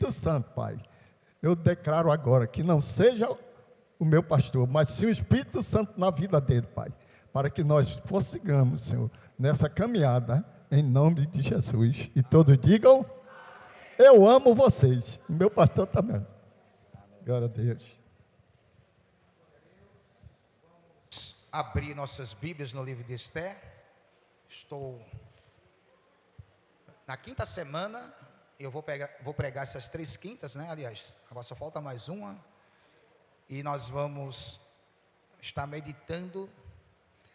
Espírito Santo, Pai, eu declaro agora que não seja o meu pastor, mas sim o Espírito Santo na vida dele, Pai, para que nós prossigamos, Senhor, nessa caminhada, em nome de Jesus. E todos digam, eu amo vocês, e meu pastor também. Glória a Deus. Abrir nossas Bíblias no livro de Esther. Estou na quinta semana, eu vou pregar essas 3 quintas, né? Aliás, agora só falta mais uma. E nós vamos estar meditando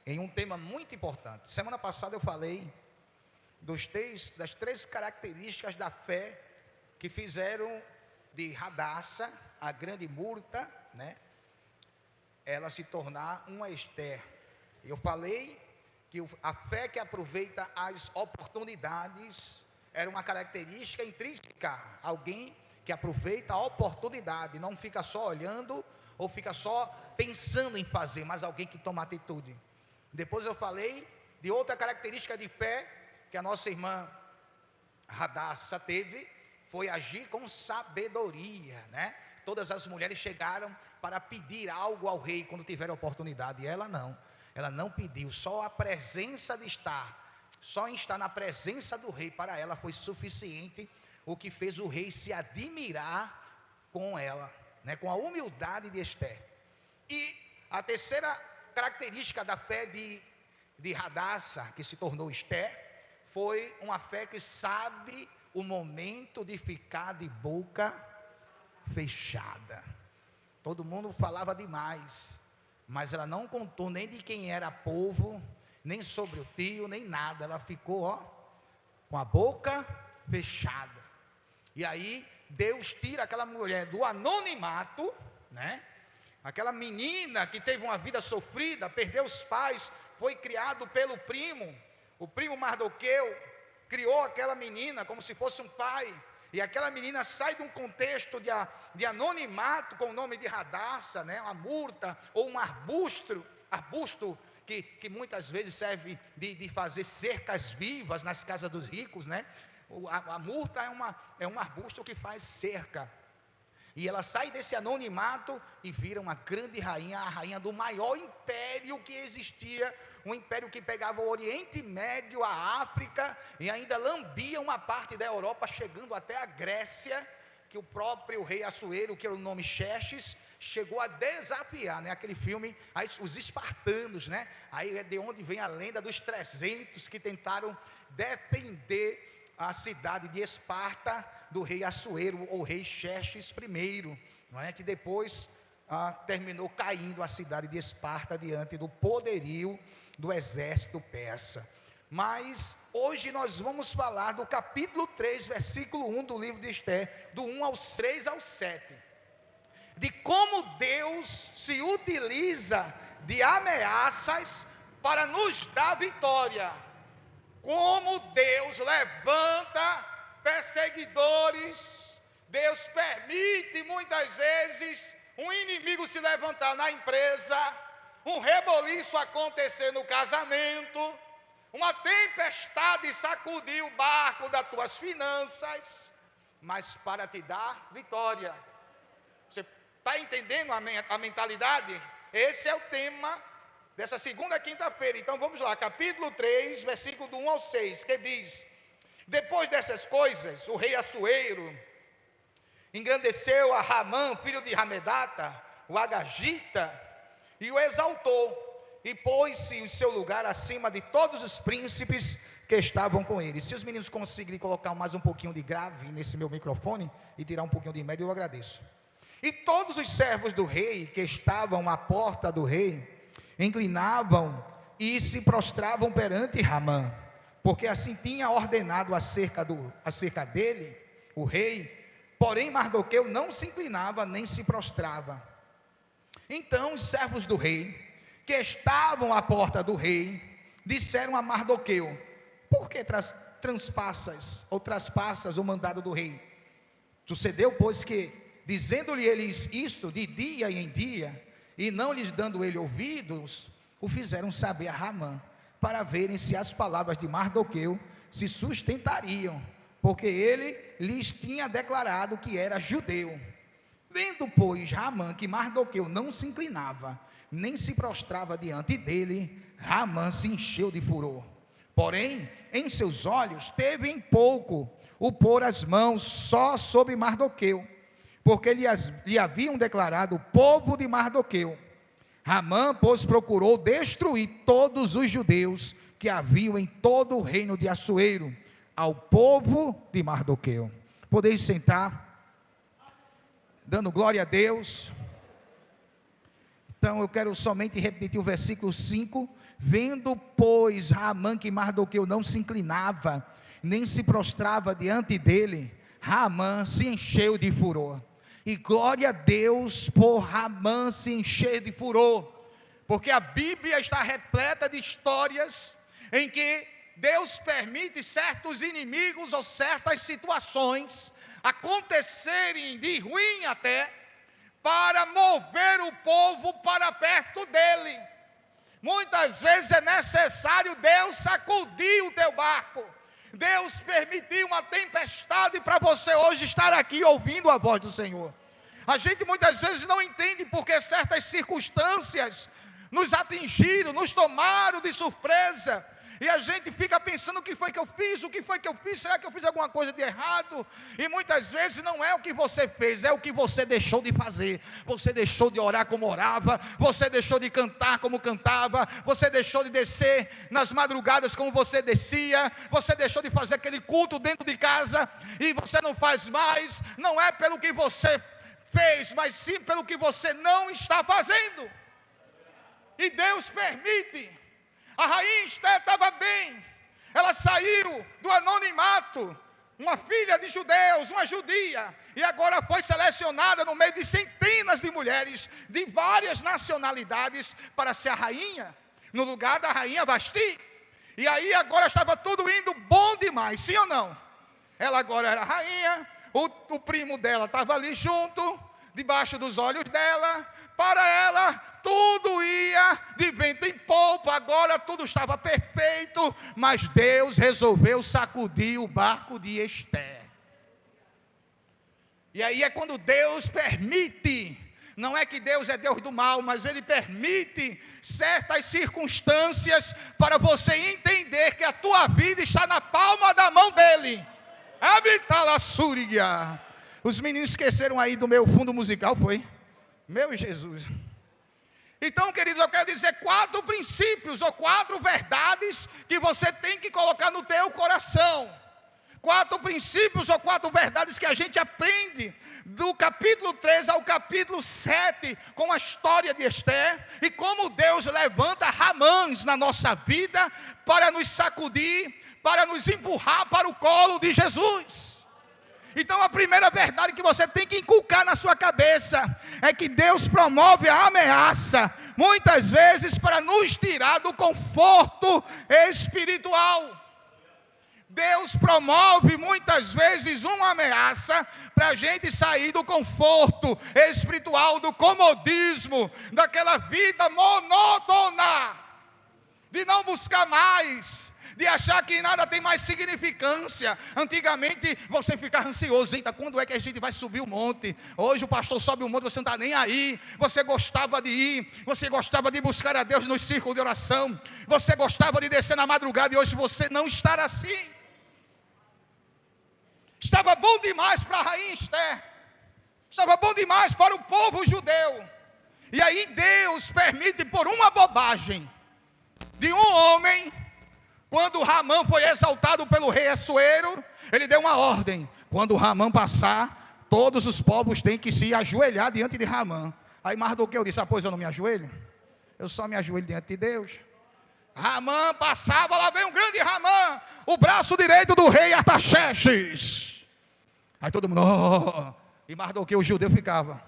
em um tema muito importante. Semana passada eu falei das 3 características da fé que fizeram de Radassa, a grande Murta, né, ela se tornar uma Esther. Eu falei que a fé que aproveita as oportunidades era uma característica intrínseca. Alguém que aproveita a oportunidade, não fica só olhando ou fica só pensando em fazer, mas alguém que toma atitude. Depois eu falei de outra característica de fé que a nossa irmã Radassa teve, foi agir com sabedoria, né? Todas as mulheres chegaram para pedir algo ao rei quando tiveram oportunidade, e ela não pediu, só a presença de só em estar na presença do rei para ela foi suficiente, o que fez o rei se admirar com ela, né? Com a humildade de Esther. E a terceira característica da fé de Radassa, que se tornou Esther, foi uma fé que sabe o momento de ficar de boca fechada. Todo mundo falava demais, mas ela não contou nem de quem era povo, nem sobre o tio, nem nada. Ela ficou, com a boca fechada. E aí Deus tira aquela mulher do anonimato, né? Aquela menina que teve uma vida sofrida, perdeu os pais, foi criado pelo primo. O primo Mardoqueu criou aquela menina como se fosse um pai. E aquela menina sai de um contexto de anonimato com o nome de Radassa, né? Uma murta ou um arbusto que muitas vezes serve de fazer cercas vivas nas casas dos ricos, né? A murta é um arbusto que faz cerca. E ela sai desse anonimato e vira uma grande rainha, a rainha do maior império que existia, um império que pegava o Oriente Médio, a África, e ainda lambia uma parte da Europa, chegando até a Grécia, que o próprio rei Assuero, que era o nome Xerxes, chegou a desafiar, né? Aquele filme, os espartanos, né? Aí é de onde vem a lenda dos 300 que tentaram defender a cidade de Esparta do rei Assuero, ou rei Xerxes I, não é? Que depois terminou caindo a cidade de Esparta diante do poderio do exército persa. Mas hoje nós vamos falar do capítulo 3, versículo 1 do livro de Esther, do 1 ao 3 ao 7, de como Deus se utiliza de ameaças para nos dar vitória. Como Deus levanta perseguidores, Deus permite muitas vezes um inimigo se levantar na empresa, um reboliço acontecer no casamento, uma tempestade sacudir o barco das tuas finanças, mas para te dar vitória. Você está entendendo a mentalidade? Esse é o tema dessa segunda quinta-feira. Então vamos lá, capítulo 3, versículo do 1 ao 6, que diz: depois dessas coisas, o rei Assuero engrandeceu a Ramã, filho de Ramedata, o Agagita, e o exaltou, e pôs-se em seu lugar acima de todos os príncipes que estavam com ele. Se os meninos conseguirem colocar mais um pouquinho de grave nesse meu microfone e tirar um pouquinho de médio, eu agradeço. E todos os servos do rei que estavam à porta do rei inclinavam e se prostravam perante Ramã, porque assim tinha ordenado acerca dele o rei. Porém Mardoqueu não se inclinava nem se prostrava. Então os servos do rei que estavam à porta do rei disseram a Mardoqueu: por que transpassas o mandado do rei? Sucedeu, pois, que dizendo-lhe eles isto de dia e em dia, e não lhes dando ele ouvidos, o fizeram saber a Ramã, para verem se as palavras de Mardoqueu se sustentariam, porque ele lhes tinha declarado que era judeu. Vendo, pois, Ramã que Mardoqueu não se inclinava, nem se prostrava diante dele, Ramã se encheu de furor. Porém, em seus olhos teve em pouco o pôr as mãos só sobre Mardoqueu, porque lhe haviam declarado o povo de Mardoqueu. Ramã, pois, procurou destruir todos os judeus que haviam em todo o reino de Assuero, ao povo de Mardoqueu. Podeis sentar, dando glória a Deus. Então eu quero somente repetir o versículo 5. Vendo, pois, Ramã que Mardoqueu não se inclinava, nem se prostrava diante dele, Ramã se encheu de furor. E glória a Deus por Ramã se encher de furor, porque a Bíblia está repleta de histórias em que Deus permite certos inimigos ou certas situações acontecerem de ruim até, para mover o povo para perto dele. Muitas vezes é necessário Deus sacudir o teu barco. Deus permitiu uma tempestade para você hoje estar aqui ouvindo a voz do Senhor. A gente muitas vezes não entende porque certas circunstâncias nos atingiram, nos tomaram de surpresa, e a gente fica pensando: o que foi que eu fiz? O que foi que eu fiz? Será que eu fiz alguma coisa de errado? E muitas vezes não é o que você fez, é o que você deixou de fazer. Você deixou de orar como orava, você deixou de cantar como cantava, você deixou de descer nas madrugadas como você descia, você deixou de fazer aquele culto dentro de casa, e você não faz mais. Não é pelo que você fez, mas sim pelo que você não está fazendo. E Deus permite. A rainha Esther estava bem, ela saiu do anonimato, uma filha de judeus, uma judia, e agora foi selecionada no meio de centenas de mulheres de várias nacionalidades para ser a rainha, no lugar da rainha Vasti. E aí agora estava tudo indo bom demais, sim ou não? Ela agora era rainha, o primo dela estava ali junto, debaixo dos olhos dela. Para ela tudo ia de vento em polpa, agora tudo estava perfeito, mas Deus resolveu sacudir o barco de Esther. E aí é quando Deus permite, não é que Deus é Deus do mal, mas Ele permite certas circunstâncias para você entender que a tua vida está na palma da mão dEle. Habitalassúria. Os meninos esqueceram aí do meu fundo musical, foi? Meu Jesus. Então, queridos, eu quero dizer 4 princípios ou 4 verdades que você tem que colocar no teu coração. 4 princípios ou 4 verdades que a gente aprende do capítulo 3 ao capítulo 7 com a história de Esther, e como Deus levanta Ramãs na nossa vida para nos sacudir, para nos empurrar para o colo de Jesus. Então a primeira verdade que você tem que inculcar na sua cabeça é que Deus promove a ameaça, muitas vezes para nos tirar do conforto espiritual. Deus promove muitas vezes uma ameaça para a gente sair do conforto espiritual, do comodismo, daquela vida monótona, de não buscar mais, de achar que nada tem mais significância. Antigamente você ficava ansioso: eita, quando é que a gente vai subir o monte? Hoje o pastor sobe o monte, você não está nem aí. Você gostava de ir, você gostava de buscar a Deus nos círculos de oração, você gostava de descer na madrugada, e hoje você não está assim. Estava bom demais para a rainha Esther, estava bom demais para o povo judeu, e aí Deus permite, por uma bobagem de um homem, quando Ramã foi exaltado pelo rei Assuero, ele deu uma ordem: quando Ramã passar, todos os povos têm que se ajoelhar diante de Ramã. Aí Mardoqueu disse: pois eu não me ajoelho? Eu só me ajoelho diante de Deus. Ramã passava, lá vem um grande Ramã, o braço direito do rei Artaxerxes. Aí todo mundo, oh. E Mardoqueu, o judeu, ficava: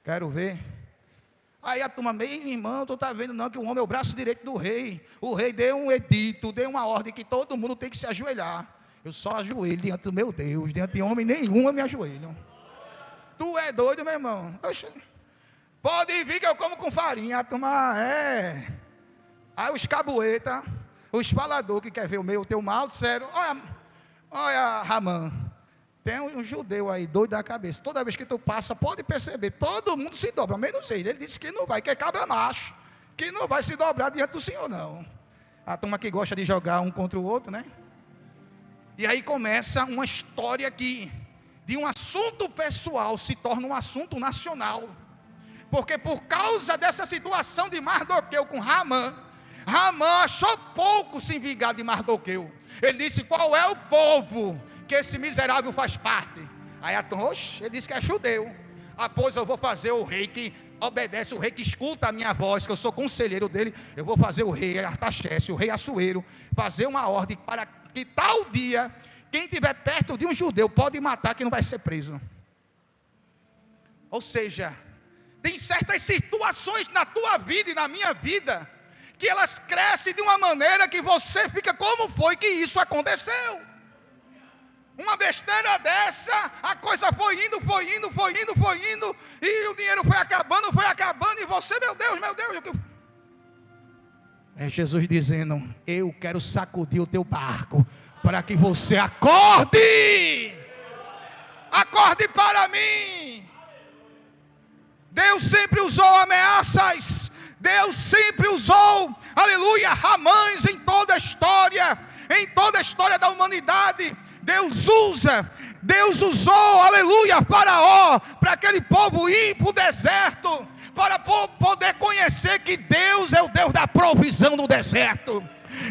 quero ver. Aí a turma: meu irmão, tu está vendo não que o homem é o braço direito do rei? O rei deu um edito, deu uma ordem que todo mundo tem que se ajoelhar. Eu só ajoelho diante do meu Deus, diante de homem nenhum eu me ajoelho. Tu é doido, meu irmão? Oxe, pode vir que eu como com farinha. A turma, é. Aí os cabueta, os faladores que quer ver o teu mal, disseram: olha, Olha, Ramã, tem um judeu aí, doido da cabeça. Toda vez que tu passa, pode perceber, todo mundo se dobra, menos ele. Ele disse que não vai, que é cabra macho, que não vai se dobrar diante do Senhor, não. A turma que gosta de jogar um contra o outro, né? E aí começa uma história que, de um assunto pessoal, se torna um assunto nacional. Porque por causa dessa situação de Mardoqueu com Ramã, Ramã achou pouco se vingar de Mardoqueu. Ele disse: qual é o povo que esse miserável faz parte? Aí a turma, ele disse que é judeu. Pois eu vou fazer o rei que obedece, o rei que escuta a minha voz, que eu sou conselheiro dele. Eu vou fazer o rei Artaxerxes, o rei Assuero, fazer uma ordem para que tal dia, quem estiver perto de um judeu pode matar, que não vai ser preso. Ou seja, tem certas situações na tua vida e na minha vida, que elas crescem de uma maneira que você fica: como foi que isso aconteceu? Uma besteira dessa, a coisa foi indo, e o dinheiro foi acabando, e você, meu Deus. É Jesus dizendo: eu quero sacudir o teu barco, para que você acorde para mim. Deus sempre usou ameaças, Deus sempre usou, aleluia, Ramãs em toda a história da humanidade. Deus usou, aleluia, Faraó, para aquele povo ir para o deserto, para poder conhecer que Deus é o Deus da provisão no deserto.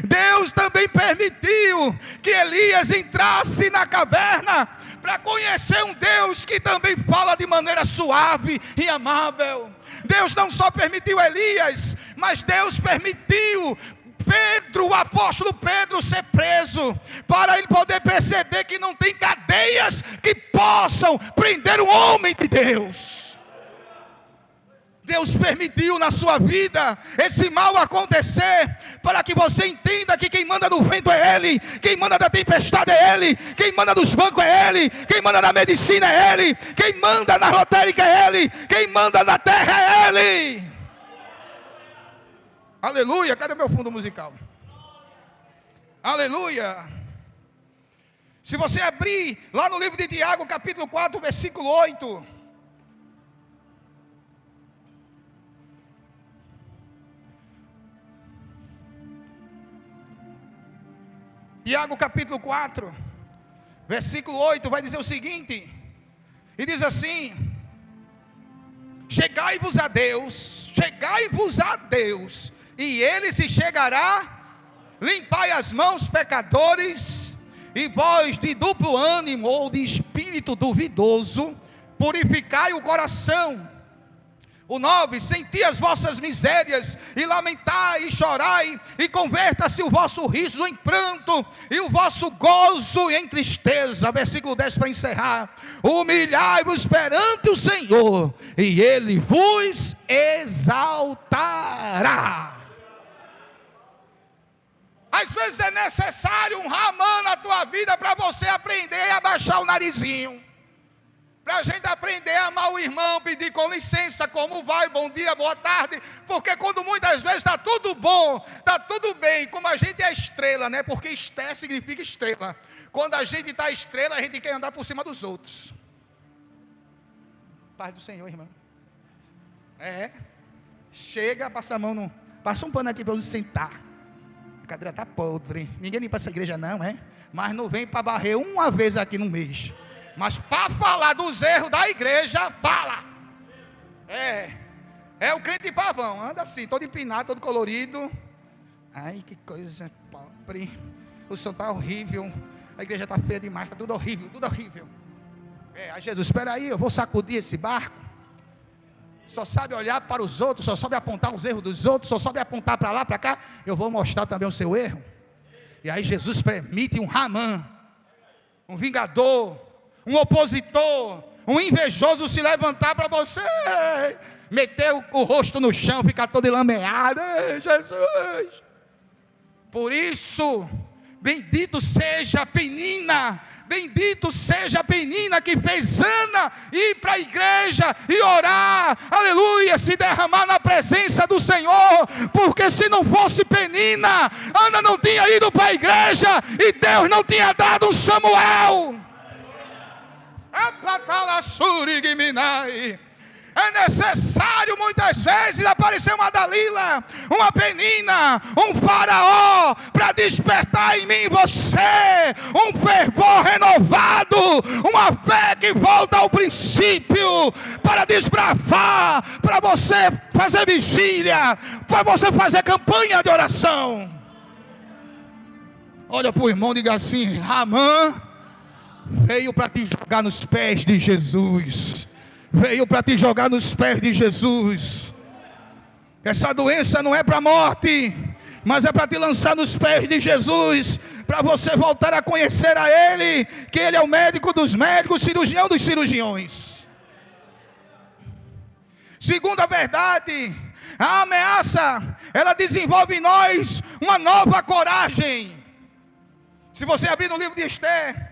Deus também permitiu que Elias entrasse na caverna, para conhecer um Deus que também fala de maneira suave e amável. Deus não só permitiu Elias, mas Deus permitiu Pedro, o apóstolo Pedro, ser preso, para ele poder perceber que não tem cadeias que possam prender um homem de Deus. Deus permitiu na sua vida esse mal acontecer, para que você entenda que quem manda no vento é Ele, quem manda da tempestade é Ele, quem manda dos bancos é Ele, quem manda na medicina é Ele, quem manda na lotérica é Ele, quem manda na terra é Ele. Aleluia, cadê meu fundo musical? Aleluia. Se você abrir lá no livro de Tiago, capítulo 4, versículo 8. Tiago capítulo 4, versículo 8, vai dizer o seguinte, e diz assim: chegai-vos a Deus, e Ele se chegará. Limpai as mãos, pecadores, e vós de duplo ânimo ou de espírito duvidoso, purificai o coração. O 9, senti as vossas misérias, e lamentai, e chorai, e converta-se o vosso riso em pranto, e o vosso gozo em tristeza. Versículo 10 para encerrar: humilhai-vos perante o Senhor, e Ele vos exaltará. Às vezes é necessário um Ramã na tua vida, para você aprender a baixar o narizinho, para a gente aprender a amar o irmão, pedir com licença, como vai, bom dia, boa tarde, porque quando muitas vezes está tudo bom, está tudo bem, como a gente é estrela, né? Porque esté significa estrela. Quando a gente está estrela, a gente quer andar por cima dos outros. Paz do Senhor, irmão. Chega, passa a mão, passa um pano aqui para eu sentar. A cadeira está podre, ninguém limpa essa igreja não, mas não vem para varrer uma vez aqui no mês. Mas para falar dos erros da igreja, fala. É o crente pavão, anda assim, todo empinado, todo colorido. Ai, que coisa pobre. O som está horrível, a igreja está feia demais, está tudo horrível, Aí Jesus, espera aí, eu vou sacudir esse barco. Só sabe olhar para os outros, só sabe apontar os erros dos outros, só sabe apontar para lá, para cá. Eu vou mostrar também o seu erro. E aí Jesus permite um Ramã, um vingador, um opositor, um invejoso se levantar para você, meter o rosto no chão, ficar todo enlameado. Jesus. Por isso, Bendito seja Penina. Bendito seja a Penina que fez Ana ir para a igreja e orar, aleluia, se derramar na presença do Senhor, porque se não fosse Penina, Ana não tinha ido para a igreja e Deus não tinha dado um Samuel. É necessário muitas vezes aparecer uma Dalila, uma Penina, um Faraó, para despertar em mim e você um fervor renovado, uma fé que volta ao princípio, para desbravar, para você fazer vigília, para você fazer campanha de oração. Olha para o irmão e diga assim: Ramã veio para te jogar nos pés de Jesus. Veio para te jogar nos pés de Jesus. Essa doença não é para a morte, mas é para te lançar nos pés de Jesus, para você voltar a conhecer a Ele, que Ele é o médico dos médicos, cirurgião dos cirurgiões. Segunda verdade, a ameaça, ela desenvolve em nós uma nova coragem. Se você abrir no livro de Esther,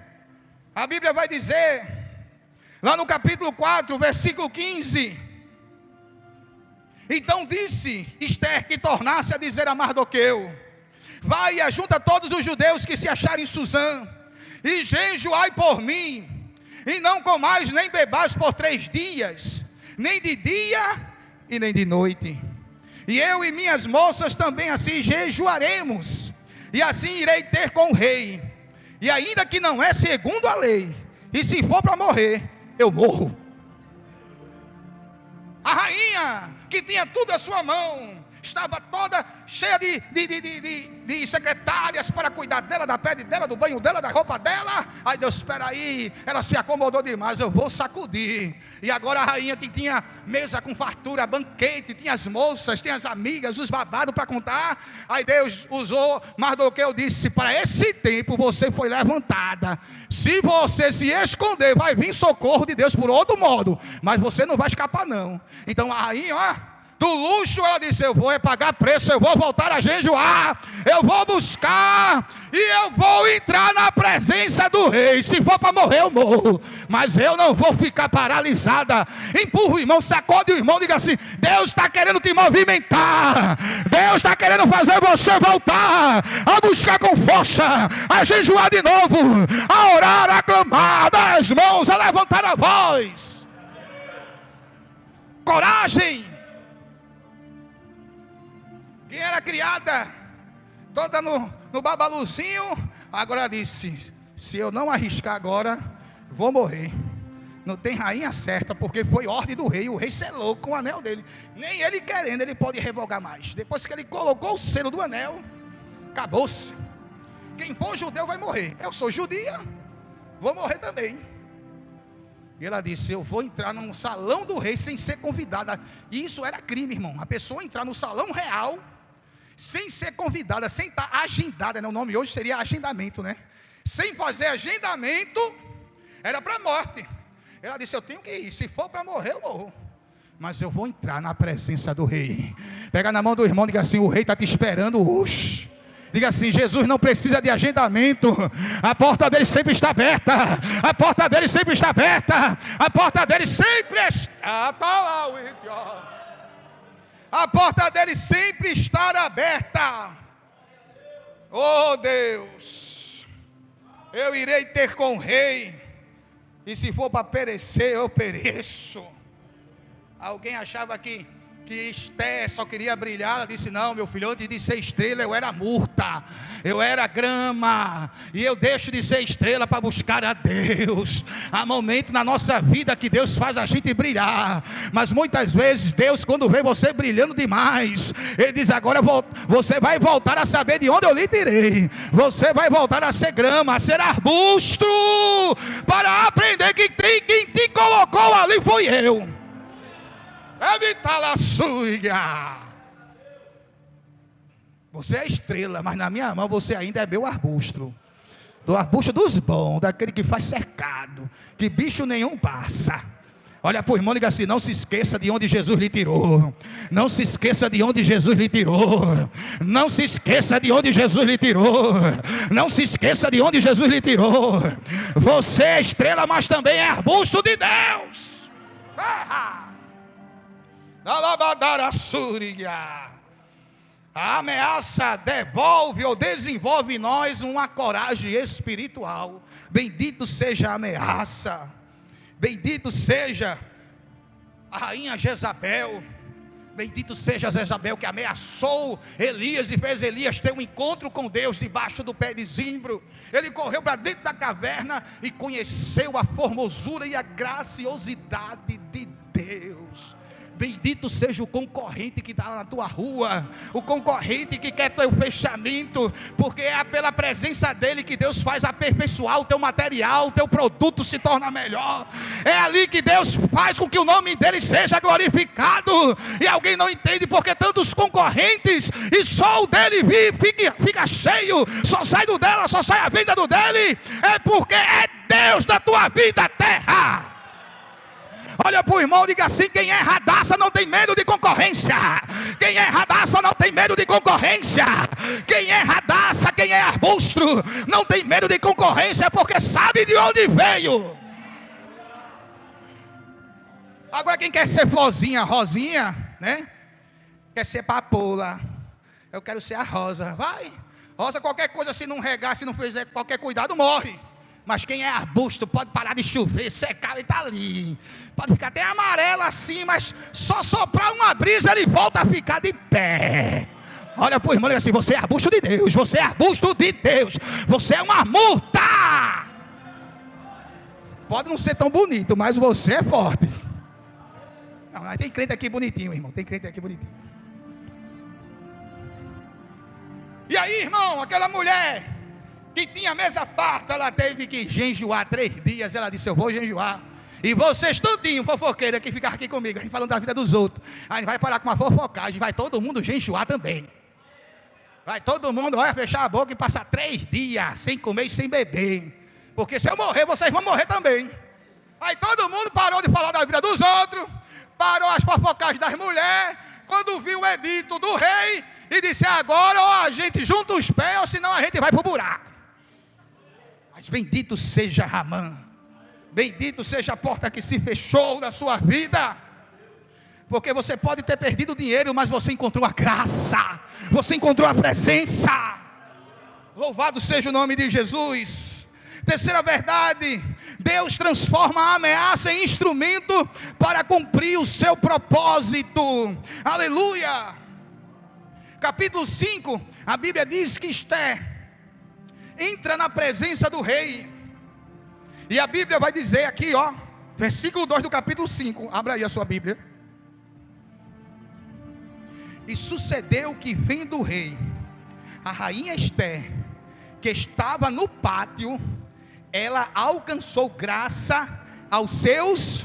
a Bíblia vai dizer, lá no capítulo 4, versículo 15: então disse Esther que tornasse a dizer a Mardoqueu: vai e ajunta todos os judeus que se acharem em Suzã, e jejuai por mim, e não comais nem bebais por 3 dias, nem de dia e nem de noite. E eu e minhas moças também assim jejuaremos, e assim irei ter com o rei. E ainda que não é segundo a lei, e se for para morrer, eu morro. A rainha, que tinha tudo à sua mão, estava toda cheia de secretárias para cuidar dela, da pele dela, do banho dela, da roupa dela. Aí Deus, espera aí, ela se acomodou demais, eu vou sacudir. E agora a rainha, que tinha mesa com fartura, banquete, tinha as moças, tinha as amigas, os babados para contar. Aí Deus usou Mardoqueu, disse: para esse tempo você foi levantada. Se você se esconder, vai vir socorro de Deus por outro modo, mas você não vai escapar não. Então a rainha, ó, do luxo, ela disse: eu vou pagar preço, eu vou voltar a jejuar, eu vou buscar, e eu vou entrar na presença do rei. Se for para morrer, eu morro, mas eu não vou ficar paralisada. Empurra o irmão, sacode o irmão, diga assim: Deus está querendo te movimentar, Deus está querendo fazer você voltar a buscar com força, a jejuar de novo, a orar, a clamar, a dar as mãos, a levantar a voz. Coragem. Quem era criada toda no babaluzinho, agora disse: se eu não arriscar agora, vou morrer. Não tem rainha certa, porque foi ordem do rei. O rei selou com o anel dele. Nem ele querendo, ele pode revogar mais. Depois que ele colocou o selo do anel, acabou-se. Quem for judeu vai morrer. Eu sou judia, vou morrer também. E ela disse: eu vou entrar num salão do rei sem ser convidada. E isso era crime, irmão. A pessoa entrar no salão real sem ser convidada, sem estar agendada, né? O nome hoje seria agendamento, né? Sem fazer agendamento, era para morte. Ela disse: eu tenho que ir, se for para morrer, eu morro, mas eu vou entrar na presença do rei. Pega na mão do irmão e diga assim: o rei está te esperando hoje. Diga assim: Jesus não precisa de agendamento, a porta dele sempre está aberta, a porta dele sempre está aberta, a porta dele sempre está, a porta dele sempre está aberta. Oh Deus, eu irei ter com o rei, e se for para perecer, eu pereço. Alguém achava que Esther só queria brilhar. Ela disse: não, meu filho, antes de ser estrela eu era murta, eu era grama, e eu deixo de ser estrela para buscar a Deus. Há momentos na nossa vida que Deus faz a gente brilhar, mas muitas vezes Deus, quando vê você brilhando demais, Ele diz: agora você vai voltar a saber de onde eu lhe tirei. Você vai voltar a ser grama, a ser arbusto, para aprender que quem te colocou ali foi eu. Você é estrela, mas na minha mão você ainda é meu arbusto. Do arbusto dos bons, daquele que faz cercado, que bicho nenhum passa. Olha para o irmão e diga assim: não se esqueça de onde Jesus lhe tirou. Não se esqueça de onde Jesus lhe tirou. Não se esqueça de onde Jesus lhe tirou. Não se esqueça de onde Jesus lhe tirou. Você é estrela, mas também é arbusto de Deus. A ameaça devolve ou desenvolve em nós uma coragem espiritual. Bendito seja a ameaça. Bendito seja a rainha Jezabel. Bendito seja Jezabel, que ameaçou Elias e fez Elias ter um encontro com Deus debaixo do pé de zimbro. Ele correu para dentro da caverna e conheceu a formosura e a graciosidade de Deus. Bendito seja o concorrente que está na tua rua, o concorrente que quer teu fechamento, porque é pela presença dele que Deus faz aperfeiçoar o teu material, o teu produto se torna melhor. É ali que Deus faz com que o nome dele seja glorificado. E alguém não entende porque tantos concorrentes e só o dele fica cheio, só sai do dela, só sai a venda do dele. É porque é Deus da tua vida, terra. Olha para o irmão e diga assim: quem é radaça não tem medo de concorrência. Quem é radaça não tem medo de concorrência. Quem é radaça, quem é arbusto, não tem medo de concorrência, porque sabe de onde veio. Agora quem quer ser florzinha, rosinha, né? Quer ser papoula. Eu quero ser a rosa. Vai, rosa, qualquer coisa, se não regar, se não fizer qualquer cuidado, morre. Mas quem é arbusto pode parar de chover, secar e está ali. Pode ficar até amarelo assim, mas só soprar uma brisa ele volta a ficar de pé. Olha para o irmão e diz assim: você é arbusto de Deus, você é arbusto de Deus, você é uma murta. Pode não ser tão bonito, mas você é forte. Não, tem crente aqui bonitinho, irmão, tem crente aqui bonitinho. E aí, irmão, aquela mulher que tinha mesa farta, ela teve que jejuar 3 dias. Ela disse: eu vou jejuar. E vocês tudinho, fofoqueiro, que ficar aqui comigo, a gente falando da vida dos outros, a gente vai parar com uma fofocagem, vai todo mundo jejuar também. Vai todo mundo, olha, fechar a boca e passar 3 dias sem comer e sem beber. Porque se eu morrer, vocês vão morrer também. Aí todo mundo parou de falar da vida dos outros, parou as fofocagens das mulheres, quando viu o edito do rei, e disse: agora ou a gente junta os pés, ou senão a gente vai para o buraco. Mas bendito seja Ramã, bendito seja a porta que se fechou na sua vida, porque você pode ter perdido o dinheiro, mas você encontrou a graça, você encontrou a presença. Louvado seja o nome de Jesus. Terceira verdade: Deus transforma a ameaça em instrumento para cumprir o seu propósito. Aleluia. Capítulo 5, a Bíblia diz que Esther entra na presença do rei. E a Bíblia vai dizer aqui, ó, versículo 2 do capítulo 5. Abra aí a sua Bíblia. E sucedeu que, vendo o rei a rainha Esther, que estava no pátio, ela alcançou graça aos seus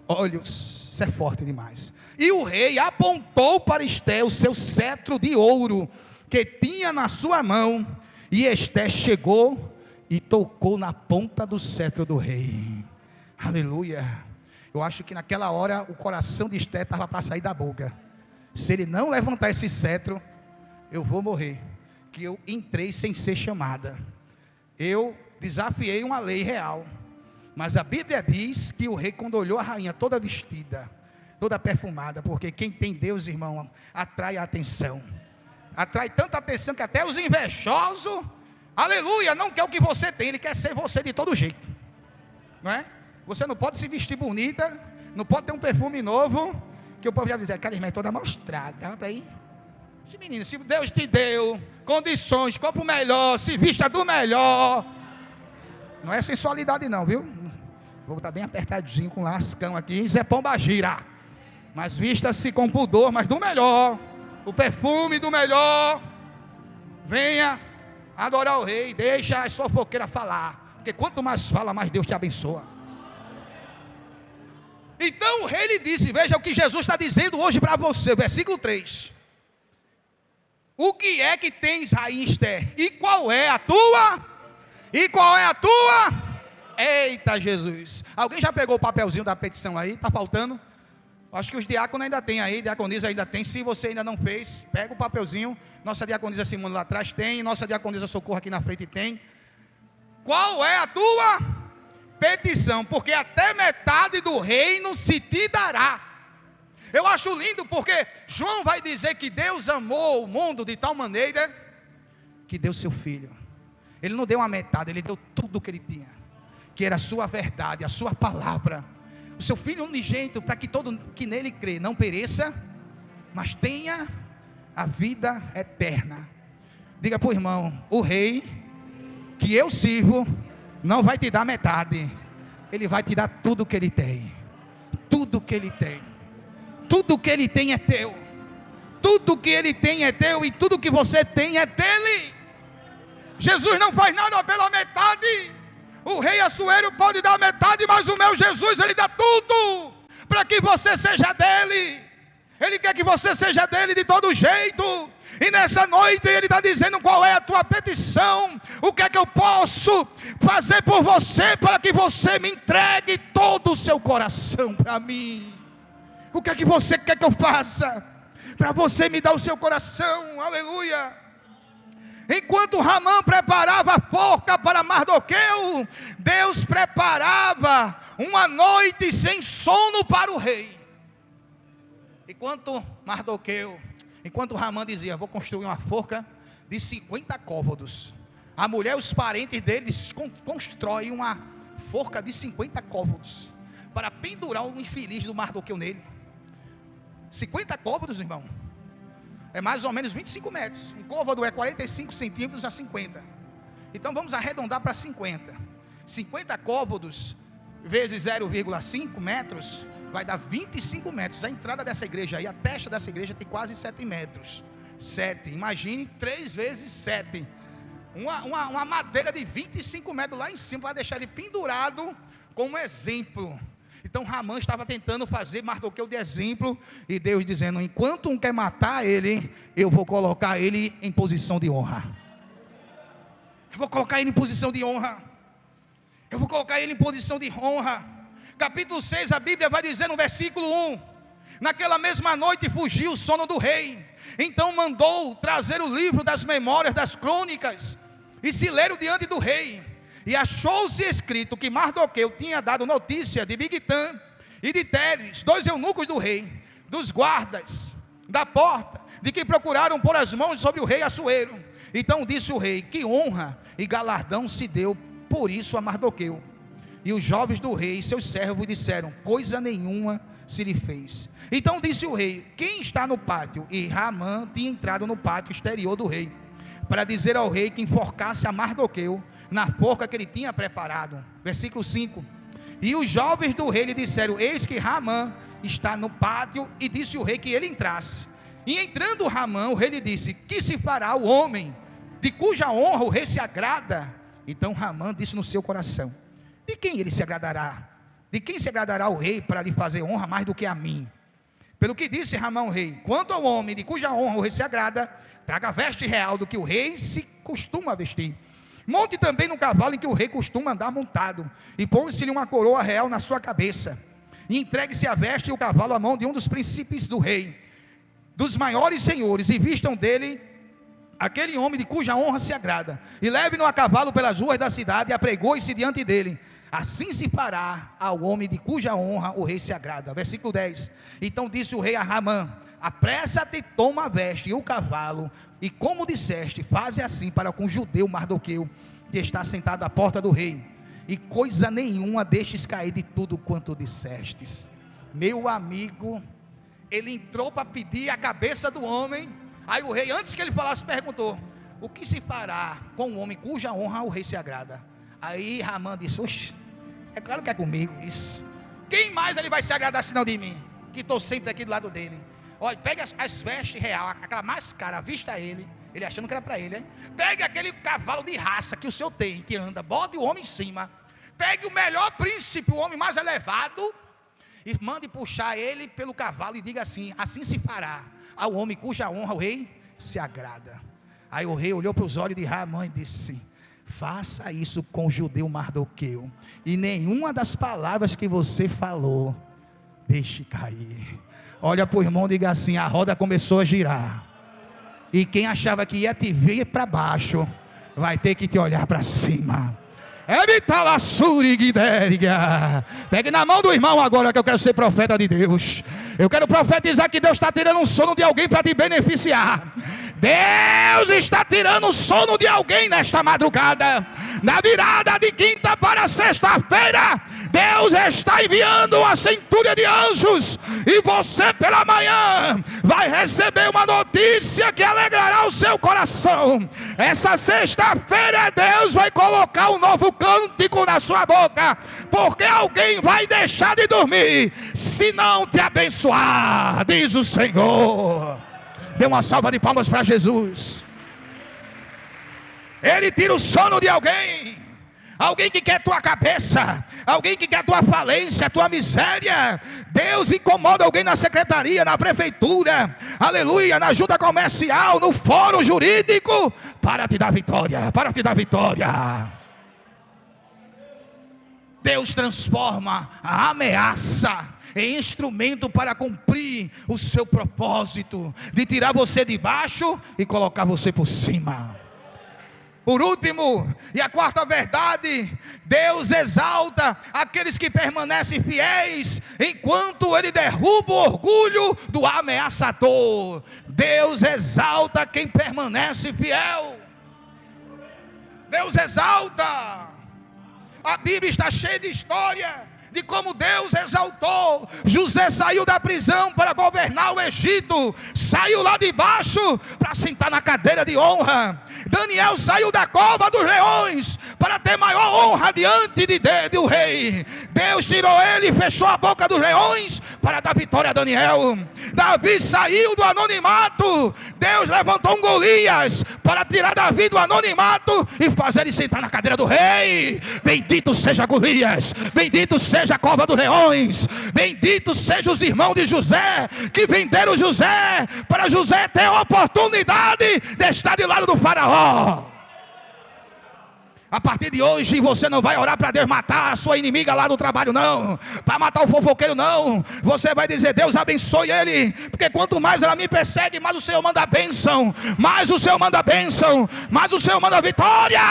olhos. Isso é forte demais. E o rei apontou para Esther o seu cetro de ouro que tinha na sua mão. E Esther chegou e tocou na ponta do cetro do rei. Aleluia. Eu acho que naquela hora o coração de Esther estava para sair da boca. Se ele não levantar esse cetro, eu vou morrer. Que eu entrei sem ser chamada. Eu desafiei uma lei real. Mas a Bíblia diz que o rei, quando olhou a rainha toda vestida, toda perfumada, porque quem tem Deus, irmão, atrai a atenção. Atrai tanta atenção que até os invejosos, aleluia, não quer o que você tem, ele quer ser você de todo jeito, não é? Você não pode se vestir bonita, não pode ter um perfume novo, que o povo já diz: aquela irmã é toda mostrada, bem. Menino, se Deus te deu condições, compra o melhor, se vista do melhor. Não é sensualidade não, viu? Vou estar bem apertadinho com lascão aqui, Zé Pombagira. Mas vista-se com pudor, mas do melhor. O perfume do melhor. Venha adorar o rei. Deixa as fofoqueiras falar, porque quanto mais fala, mais Deus te abençoa. Então o rei lhe disse: veja o que Jesus está dizendo hoje para você, versículo 3. O que é que tens, rainha Esther? E qual é a tua? E qual é a tua Eita Jesus! Alguém já pegou o papelzinho da petição aí? Está faltando? Acho que os diáconos ainda tem aí, diaconisa ainda tem. Se você ainda não fez, pega o papelzinho. Nossa diaconisa Simone lá atrás tem, nossa diaconisa Socorro aqui na frente tem. Qual é a tua petição? Porque até metade do reino se te dará. Eu acho lindo porque João vai dizer que Deus amou o mundo de tal maneira que deu seu filho. Ele não deu uma metade, ele deu tudo o que ele tinha, que era a sua verdade, a sua palavra, o seu filho unigênito, para que todo que nele crê não pereça, mas tenha a vida eterna. Diga para o irmão: o rei que eu sirvo não vai te dar metade, ele vai te dar tudo o que ele tem. Tudo que ele tem, tudo que ele tem é teu, tudo que ele tem é teu, e tudo que você tem é dele. Jesus não faz nada pela metade. O rei Assuero pode dar metade, mas o meu Jesus, ele dá tudo, para que você seja dele. Ele quer que você seja dele de todo jeito. E nessa noite ele está dizendo: qual é a tua petição? O que é que eu posso fazer por você, para que você me entregue todo o seu coração para mim? O que é que você quer que eu faça para você me dar o seu coração? Aleluia. Enquanto Ramã preparava a forca para Mardoqueu, Deus preparava uma noite sem sono para o rei. Enquanto Ramã dizia: vou construir uma forca de 50 côvados, a mulher e os parentes deles constroem uma forca de 50 côvados para pendurar o infeliz do Mardoqueu nele. 50 côvados, irmão, é mais ou menos 25 metros. Um côvado é 45 centímetros a 50. Então vamos arredondar para 50. 50 côvados vezes 0,5 metros vai dar 25 metros. A entrada dessa igreja aí, a testa dessa igreja tem quase 7 metros. 7, imagine 3 vezes 7. Uma madeira de 25 metros lá em cima, para deixar ele pendurado como exemplo. Então Ramã estava tentando fazer Mardoqueu de exemplo, e Deus dizendo: enquanto um quer matar ele, eu vou colocar ele em posição de honra. Eu vou colocar ele em posição de honra. Eu vou colocar ele em posição de honra. Capítulo 6, a Bíblia vai dizer no versículo 1: naquela mesma noite fugiu o sono do rei. Então mandou trazer o livro das memórias das crônicas e se leram diante do rei. E achou-se escrito que Mardoqueu tinha dado notícia de Bigtã e de Teres, 2 eunucos do rei, dos guardas da porta, de que procuraram pôr as mãos sobre o rei Assuero. Então disse o rei: que honra e galardão se deu por isso a Mardoqueu. E os jovens do rei, seus servos, disseram: coisa nenhuma se lhe fez. Então disse o rei: quem está no pátio? E Ramã tinha entrado no pátio exterior do rei, para dizer ao rei que enforcasse a Mardoqueu na forca que ele tinha preparado. Versículo 5: e os jovens do rei lhe disseram: eis que Ramã está no pátio. E disse o rei que ele entrasse. E entrando Ramã, o rei lhe disse: que se fará o homem de cuja honra o rei se agrada? Então Ramã disse no seu coração: de quem ele se agradará? De quem se agradará o rei para lhe fazer honra mais do que a mim? Pelo que disse Ramã ao rei: quanto ao homem de cuja honra o rei se agrada, traga veste real do que o rei se costuma vestir. Monte também no cavalo em que o rei costuma andar montado, e põe-se-lhe uma coroa real na sua cabeça. E entregue-se a veste e o cavalo à mão de um dos príncipes do rei, dos maiores senhores, e vistam dele aquele homem de cuja honra se agrada. E leve-no a cavalo pelas ruas da cidade, e apregoe-se diante dele. Assim se fará ao homem de cuja honra o rei se agrada. Versículo 10: então disse o rei a Ramã: apressa-te, toma a veste e o cavalo, e como disseste, faze assim para com o judeu Mardoqueu, que está sentado à porta do rei, e coisa nenhuma deixes cair de tudo quanto dissestes. Meu amigo, ele entrou para pedir a cabeça do homem. Aí o rei, antes que ele falasse, perguntou: o que se fará com o homem cuja honra o rei se agrada? Aí Ramã disse: oxe, é claro que é comigo isso. Quem mais ele vai se agradar senão de mim, que estou sempre aqui do lado dele? Olha, pegue as vestes real, aquela mais cara, vista ele achando que era para ele, hein? Pegue aquele cavalo de raça que o senhor tem, que anda, bote o homem em cima. Pegue o melhor príncipe, o homem mais elevado, e mande puxar ele pelo cavalo e diga assim: assim se fará ao homem cuja honra o rei se agrada. Aí o rei olhou para os olhos de Ramã e disse: Faça isso com o judeu Mardoqueu, e nenhuma das palavras que você falou deixe cair. Olha para o irmão e diga assim: a roda começou a girar, e quem achava que ia te ver para baixo, vai ter que te olhar para cima. Pegue na mão do irmão agora, que eu quero ser profeta de Deus. Eu quero profetizar que Deus está tirando um sono de alguém para te beneficiar. Deus está tirando o sono de alguém nesta madrugada. Na virada de quinta para sexta-feira, Deus está enviando uma centúria de anjos, e você pela manhã vai receber uma notícia que alegrará o seu coração. Essa sexta-feira Deus vai colocar um novo cântico na sua boca, porque alguém vai deixar de dormir se não te abençoar, diz o Senhor. Dê uma salva de palmas para Jesus. Ele tira o sono de alguém. Alguém que quer tua cabeça, alguém que quer tua falência, tua miséria. Deus incomoda alguém na secretaria, na prefeitura, aleluia, na junta comercial, no fórum jurídico, para te dar vitória, para te dar vitória. Deus transforma a ameaça em instrumento para cumprir o seu propósito, de tirar você de baixo e colocar você por cima. Por último, e a quarta verdade, Deus exalta aqueles que permanecem fiéis, enquanto Ele derruba o orgulho do ameaçador. Deus exalta quem permanece fiel. Deus exalta. A Bíblia está cheia de história de como Deus exaltou. José saiu da prisão para governar o Egito, saiu lá de baixo para sentar na cadeira de honra. Daniel saiu da cova dos leões para ter maior honra diante do rei. Deus tirou ele e fechou a boca dos leões para dar vitória a Daniel. Davi saiu do anonimato, Deus levantou um Golias para tirar Davi do anonimato e fazer ele sentar na cadeira do rei. Bendito seja Golias, bendito seja a cova dos leões, bendito seja os irmãos de José, que venderam José, para José ter a oportunidade de estar de lado do faraó. A partir de hoje você não vai orar para Deus matar a sua inimiga lá no trabalho, não, para matar o fofoqueiro, não. Você vai dizer: Deus abençoe ele, porque quanto mais ela me persegue, mais o Senhor manda bênção, mais o Senhor manda bênção, mais o Senhor manda vitória.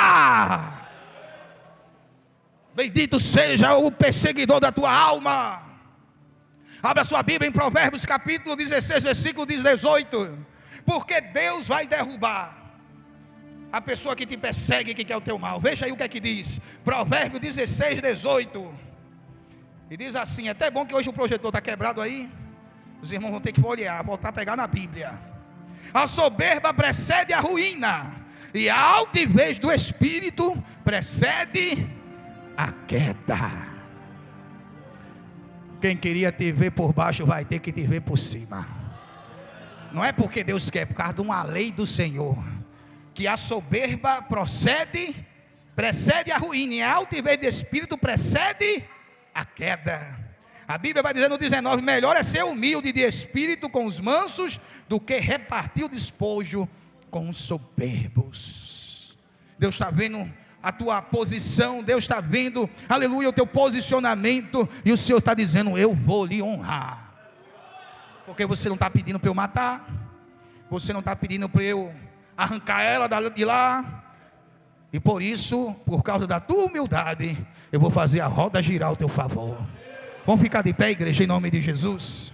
Bendito seja o perseguidor da tua alma. Abra sua Bíblia em Provérbios capítulo 16, versículo 18. Porque Deus vai derrubar a pessoa que te persegue, que quer o teu mal. Veja aí o que é que diz Provérbios 16, 18. E diz assim: é até bom que hoje o projetor está quebrado aí. Os irmãos vão ter que olhar, voltar a pegar na Bíblia. A soberba precede a ruína, e a altivez do espírito precede a queda. Quem queria te ver por baixo vai ter que te ver por cima. Não é porque Deus quer, por causa de uma lei do Senhor, que a soberba precede a ruína, e a altivez de espírito precede a queda. A Bíblia vai dizer no 19: melhor é ser humilde de espírito com os mansos, do que repartir o despojo com os soberbos. Deus está vendo a tua posição, Deus está vendo, aleluia, o teu posicionamento, e o Senhor está dizendo: eu vou lhe honrar, porque você não está pedindo para eu matar, você não está pedindo para eu arrancar ela de lá, e por isso, por causa da tua humildade, eu vou fazer a roda girar ao teu favor. Vamos ficar de pé, igreja, em nome de Jesus.